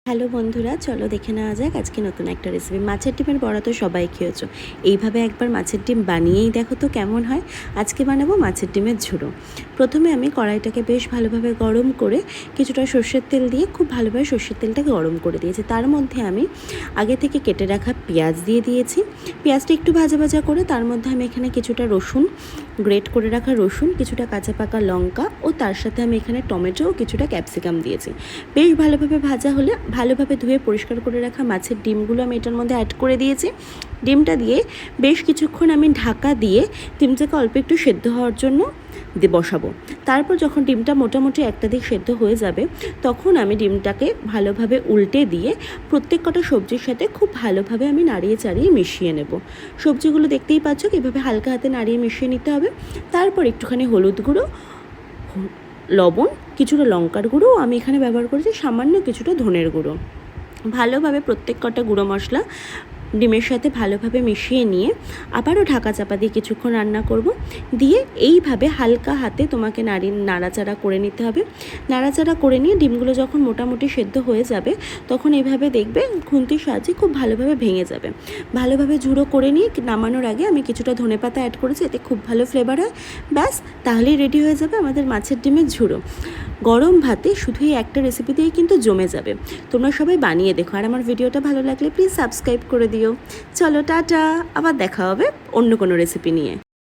Hello বন্ধুরা, চলো দেখে নেওয়া যাক আজকে নতুন একটা রেসিপি। মাছের ডিমের বড়া তো সবাই খেয়েছো, এইভাবে একবার মাছের ডিম বানিয়েই দেখো তো কেমন হয়। আজকে বানাবো মাছের ডিমের ঝুড়ো। প্রথমে আমি কড়াইটাকে বেশ ভালোভাবে গরম করে কিছুটা সর্ষের তেল দিয়ে খুব ভালোভাবে সর্ষের তেলটাকে গরম করে দিয়েছি। তার মধ্যে আমি আগে থেকে কেটে রাখা পেঁয়াজ দিয়ে দিয়েছি। পেঁয়াজটা একটু ভাজা ভাজা করে তার মধ্যে আমি এখানে কিছুটা রসুন, গ্রেট করে রাখা রসুন, কিছুটা কাঁচা পাকা লঙ্কা ও তার সাথে আমি এখানে টমেটো ও কিছুটা ক্যাপসিকাম দিয়েছি। বেশ ভালোভাবে ভাজা হলে ভালোভাবে ধুয়ে পরিষ্কার করে রাখা মাছের ডিমগুলো আমি এটার মধ্যে অ্যাড করে দিয়েছি। ডিমটা দিয়ে বেশ কিছুক্ষণ আমি ঢাকা দিয়ে ডিমটাকে অল্প একটু সেদ্ধ হওয়ার জন্য বসাবো। তারপর যখন ডিমটা মোটামুটি একটা দিক সেদ্ধ হয়ে যাবে তখন আমি ডিমটাকে ভালোভাবে উল্টে দিয়ে প্রত্যেক কটা সবজির সাথে খুব ভালোভাবে আমি নাড়িয়ে চাড়িয়ে মিশিয়ে নেব। সবজিগুলো দেখতেই পাচ্ছ কীভাবে হালকা হাতে নাড়িয়ে মিশিয়ে নিতে হবে। তারপর একটুখানি হলুদ গুঁড়ো, লবণ, কিছুটা লঙ্কার গুঁড়ো আমি এখানে ব্যবহার করেছি, সামান্য কিছুটা ধনের গুঁড়ো। ভালোভাবে প্রত্যেক কটা গুঁড়ো মশলা ডিমের সাথে ভালোভাবে মিশিয়ে নিয়ে আবারও ঢাকা চাপা দিয়ে কিছুক্ষণ রান্না করব। দিয়ে এইভাবে হালকা হাতে তোমাকে নাড়াচাড়া করে নিতে হবে। নাড়াচাড়া করে নিয়ে ডিমগুলো যখন মোটামুটি সেদ্ধ হয়ে যাবে তখন এইভাবে দেখবে খুন্তির সাহায্যে খুব ভালোভাবে ভেঙে যাবে। ভালোভাবে ঝুড়ো করে নিয়ে নামানোর আগে আমি কিছুটা ধনেপাতা অ্যাড করেছি, এতে খুব ভালো ফ্লেভার হয়। ব্যাস, তাহলেই রেডি হয়ে যাবে আমাদের মাছের ডিমের ঝুড়ো। গরম ভাতে শুধু এই একটা রেসিপি দিয়েই কিন্তু জমে যাবে। তোমরা সবাই বানিয়ে দেখো, আর আমার ভিডিওটা ভালো লাগলে প্লিজ সাবস্ক্রাইব করে দিও। চলো টাটা, আবার দেখা হবে অন্য কোনো রেসিপি নিয়ে।